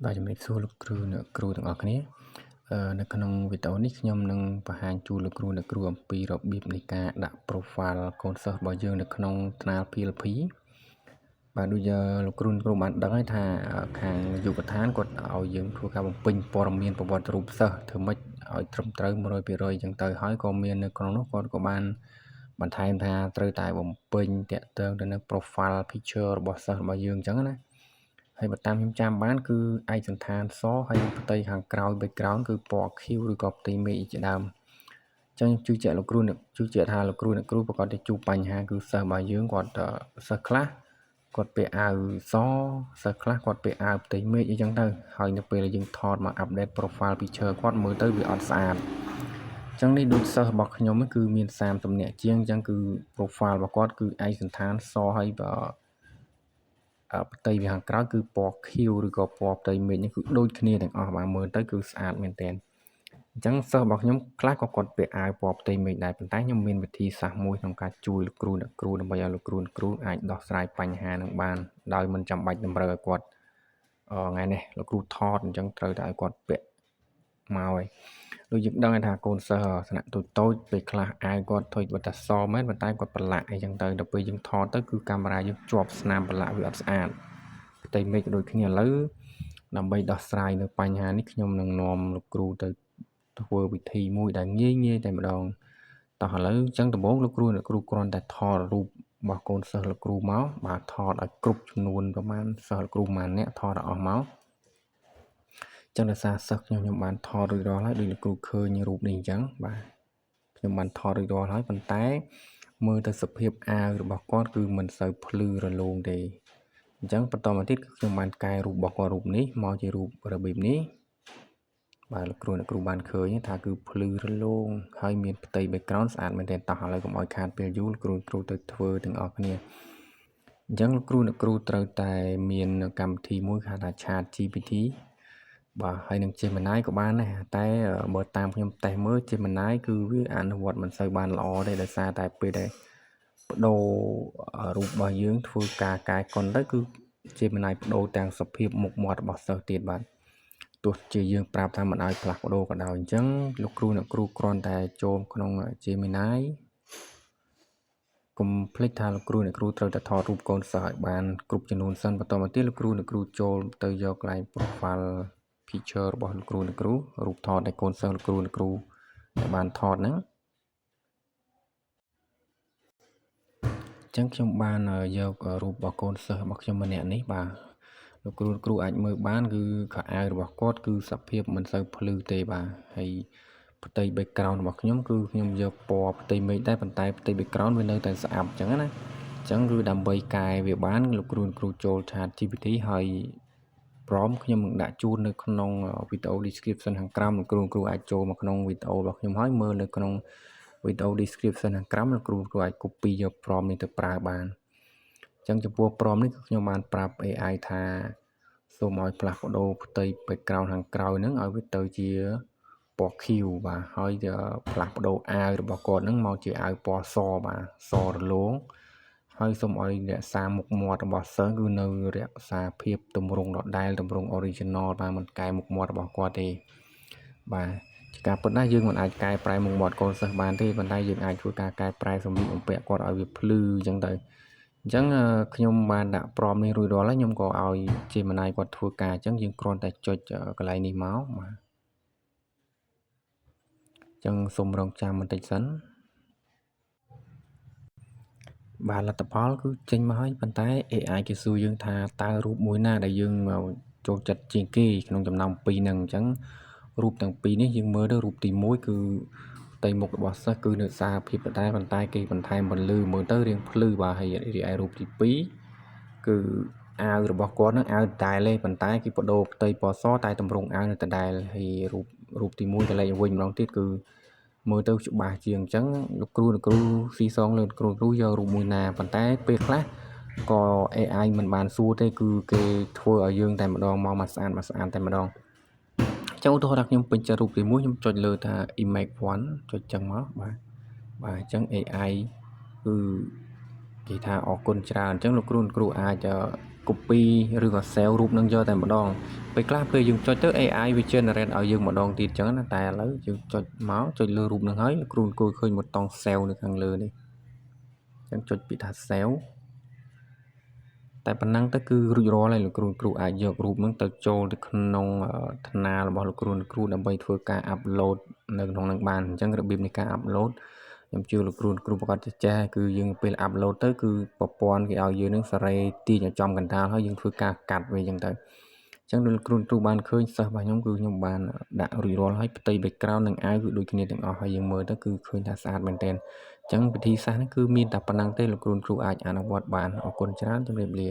បាទជំរាបសួរលោកគ្រូអ្នកគ្រូទាំងអស់គ្នានៅក្នុងវីដេអូនេះខ្ញុំនឹងបង្ហាញជូនលោកគ្រូអ្នកគ្រូអំពីរបៀបនៃការដាក់ profile កូនសិស្សរបស់យើងនៅក្នុងថ្នាល PLP បាទដូចលោកគ្រូអ្នកគ្រូបានដឹងហើយថាខាងយុវដ្ឋានគាត់ឲ្យយើងធ្វើការបំពេញព័ត៌មានប្រវត្តិរូបសិស្សធ្វើម៉េចឲ្យត្រឹមត្រូវ 100% អញ្ចឹងទៅហើយក៏មាននៅក្នុងនោះគាត់ក៏បានបន្ថែមថាត្រូវតែបំពេញតាក់ទងទៅនឹង profile picture របស់សិស្សរបស់យើងអញ្ចឹងណាហើយបើតាមខ្ញុំចាំបានគឺឯកសណ្ឋានសហើយផ្ទៃខាងក្រោយ background គឺពណ៌ខៀវឬក៏ផ្ទៃមេឃជាដើមអញ្ចឹងជឿជាក់លោកគ្រូជឿជាក់ថាលោកគ្រូអ្នកគ្រូប្រកាសតែជួបបញ្ហាគឺសិស្សរបស់យើងគាត់សិស្សខ្លះគាត់ពាក់អាវសសិស្សខ្លះគាត់ពាក់អាវផ្ទៃមេឃអីចឹងទៅហើយនៅពេលយើងថតមក update profile picture គាត់មើលទៅវាអត់ស្អាតអញ្ចឹងនេះដូចសិស្សរបស់ខ្ញុំគឺមាន30នាក់ជាងអញ្ចឹងគឺ profile របស់គាត់គឺឯកសណ្ឋានសហើយផ្ទៃវាខាងក្រោយគឺពណ៌ខៀវឬក៏ពណ៌ផ្ទៃមេឃនេះគឺដូចគ្នាទាំងអស់បាទមើលទៅគឺស្អាតមែនទែនអញ្ចឹងសិស្សរបស់ខ្ញុំខ្លះក៏គាត់ពាក់អាវពណ៌ផ្ទៃមេឃដែរប៉ុន្តែខ្ញុំមានវិធីសាស្ត្រមួយក្នុងការជួយលោកគ្រូអ្នកគ្រូដើម្បីឲ្យលោកគ្រូអ្នកគ្រូអាចដោះស្រាយបញ្ហានឹងបានដោយមិនចាំបាច់តម្រូវឲ្យគាត់ថ្ងៃនេះលោកគ្រូថតអញ្ចឹងត្រូវតែឲ្យគាត់ពាក់មកហើយដូចយើងដឹងថាកូនសិស្សថ្នាក់តូចពេលខ្លះអាវគាត់ថុយបើតែសមែនប៉ុន្តែគាត់ប្រឡាក់អីចឹងទៅដល់ពេលយើងថតទៅគឺកាមេរ៉ាយើងជាប់ស្នាមប្រឡាក់វាអត់ស្អាតផ្ទៃមេឃដូចគ្នាឥឡូវដើម្បីដោះស្រាយនៅបញ្ហានេះខ្ញុំនឹងនាំលោកគ្រូទៅធ្វើវិធីមួយដែលងាយតែម្ដងតោះឥឡូវអញ្ចឹងដំបូងលោកគ្រូអ្នកគ្រូគ្រាន់តែថតរូបរបស់កូនសិស្សលោកគ្រូមកបាទថតឲ្យគ្រប់ចំនួនប្រហែលសិស្សលោកគ្រូប្រហែលអ្នកថតឲ្យអស់មកចឹងដោយសារសិស្សខ្ញុំបានថតរួចរាល់ហើយដូចលោកគ្រូឃើញរូបនេះអញ្ចឹងបាទខ្ញុំបានថតរួចរាល់ហើយប៉ុន្តែមើលទៅសភាពអាវរបស់គាត់គឺមិនសូវភ្លឺរលោងទេអញ្ចឹងបន្តមកទៀតគឺខ្ញុំបានកែរូបរបស់គាត់រូបនេះមកជារូបរបៀបនេះបាទលោកគ្រូអ្នកគ្រូបានឃើញថាគឺភ្លឺរលោងហើយមានផ្ទៃ background ស្អាតមែនទែនតោះឥឡូវកុំឲ្យខាតពេលយូរលោកគ្រូទៅធ្វើទាំងអស់គ្នាអញ្ចឹងលោកគ្រូអ្នកគ្រូត្រូវតែមានកម្មវិធីមួយគេហៅថា Chat GPT បាទហើយនឹង Gemini ក៏បានដែរតែបើតាមខ្ញុំតេស្តមើល Gemini គឺវាអនុវត្តមិនសូវបានល្អទេដោយសារតែពេលដែលបដូររូបរបស់យើងធ្វើការកែកុនទៅគឺ Gemini បដូរទាំងសភាពមុខមាត់របស់សិស្សទៀតបាទទោះជាយើងប្រាប់ថាមិនឲ្យផ្លាស់ប្ដូរក៏ដោយអញ្ចឹងលោកគ្រូអ្នកគ្រូគ្រាន់តែចូលក្នុង Gemini កុំភ្លេចថាលោកគ្រូអ្នកគ្រូត្រូវតែថតរូបកូនសិស្សឲ្យបានគ្រប់ចំនួនសិនបន្តមកទៀតលោកគ្រូអ្នកគ្រូចូលទៅយកកន្លែង profile picture របស់លោកគ្រូអ្នកគ្រូរូបថតដែលកូនសិស្សលោកគ្រូអ្នកគ្រូដែលបានថតហ្នឹងអញ្ចឹងខ្ញុំបានយករូបរបស់កូនសិស្សរបស់ខ្ញុំម្នាក់នេះបាទលោកគ្រូអ្នកគ្រូអាចមើលបានគឺខោអាវរបស់គាត់គឺសភាពមិនសូវភ្លឺទេបាទហើយផ្ទៃ background របស់ខ្ញុំគឺខ្ញុំយកពណ៌ផ្ទៃមេឃដែរប៉ុន្តែផ្ទៃ background វានៅតែស្អាតអញ្ចឹងណាអញ្ចឹងគឺដើម្បីកែវាបានលោកគ្រូអ្នកគ្រូចូល Chat GPT ហើយព្រមខ្ញុំនឹងដាក់ជូននៅក្នុងវីដេអូ description ខាងក្រោមលោកគ្រូគ្រូអាចចូលមកក្នុងវីដេអូរបស់ខ្ញុំហើយមើលនៅក្នុងវីដេអូ description ខាងក្រោមលោកគ្រូអាច copy យកព្រមនេះទៅប្រើបានអញ្ចឹងចំពោះព្រមនេះគឺខ្ញុំបានប្រាប់ AI ថាសូមឲ្យផ្លាស់ប្ដូរផ្ទៃ background ខាងក្រោយហ្នឹងឲ្យវាទៅជាពណ៌ខៀវបាទហើយផ្លាស់ប្ដូរអាវរបស់គាត់ហ្នឹងមកជាអាវពណ៌សបាទសរលោងហើយសូមឲ្យរក្សាមុខមាត់របស់សិស្សគឺនៅរក្សាភាពទម្រង់ដដែលទម្រង់ original បាទមិនកែមុខមាត់របស់គាត់ទេបាទជាការពិតណាស់យើងមិនអាចកែប្រែមុខមាត់កូនសិស្សបានទេប៉ុន្តែយើងអាចធ្វើការកែប្រែសម្លៀកបំពាក់គាត់ឲ្យវាភ្លឺអញ្ចឹងទៅអញ្ចឹងខ្ញុំបានដាក់ព្រមនេះរួចរាល់ហើយខ្ញុំក៏ឲ្យ Gemini គាត់ធ្វើការអញ្ចឹងយើងគ្រាន់តែចុចកន្លែងនេះមកបាទអញ្ចឹងសូមរងចាំបន្តិចសិនបាទលទ្ធផលគឺចេញមកហើយប៉ុន្តែ AI គេសួរយើងថាតើរូបមួយណាដែលយើងចូលចិត្តជាងគេក្នុងចំណោមពីរហ្នឹងអញ្ចឹងរូបទាំងពីរនេះយើងមើលទៅរូបទី1គឺផ្ទៃមុខរបស់សិស្សគឺនៅសារភាពដដែលប៉ុន្តែគេបន្ថែមពន្លឺមើលទៅរៀងភ្លឺបាទហើយរីឯរូបទី2គឺអាវរបស់គាត់ហ្នឹងអាវដដែលទេប៉ុន្តែគេបដូរផ្ទៃពណ៌សតែទម្រង់អាវនៅដដែលហើយរូបទី1ទៅលេខវិញម្ដងទៀតគឺមើលទៅច្បាស់ជាងអញ្ចឹងលោកគ្រូស៊ីសងលើគ្រូយករូបមួយណាប៉ុន្តែពេលខ្លះក៏ AI មិនបានសួរទេគឺគេធ្វើឲ្យយើងតែម្ដងមកស្អាតតែម្ដងចុះឧទាហរណ៍ថាខ្ញុំពេញចិត្តរូបទី1ខ្ញុំចុចលើថា image 1ចុចចឹងមកបាទអញ្ចឹង AI គឺគេថាអរគុណច្រើនអញ្ចឹងលោកគ្រូអាច copy ឬក៏ save រូបនឹងយកតែម្ដងពេលខ្លះពេលយើងចុចទៅ AI វា generate ឲ្យយើងម្ដងទៀតអញ្ចឹងណាតែឥឡូវយើងចុចមកចុចលើរូបនឹងហើយគ្រូអង្គុយឃើញប៊ូតុង save នៅខាងលើនេះអញ្ចឹងចុចពាក្យថា save តែប៉ុណ្ណឹងទៅគឺរួចរាល់ហើយលោកគ្រូអាចយករូបហ្នឹងទៅចូលទៅក្នុងថ្នាលរបស់លោកគ្រូដើម្បីធ្វើការ upload នៅក្នុងហ្នឹងបានអញ្ចឹងរបៀបនៃការ upload ខ្ញុំជឿលោកគ្រូប្រកាសចេះគឺយើងពេល upload ទៅគឺប្រព័ន្ធគេឲ្យយើងនឹងសេរីទាញឲ្យចំកណ្ដាលហើយយើងធ្វើការកាត់វាអញ្ចឹងទៅអញ្ចឹងលោកគ្រូបានឃើញសិស្សរបស់ខ្ញុំគឺខ្ញុំបានដាក់រួចរាល់ហើយផ្ទៃ background និងអាវគឺដូចគ្នាទាំងអស់ហើយយើងមើលទៅគឺឃើញថាស្អាតមែនទែនអញ្ចឹងវិធីសាស្ត្រនេះគឺមានតែប៉ុណ្្នឹងទេលោកគ្រូអាចអនុវត្តបានអរគុណច្រើនជម្រាបលា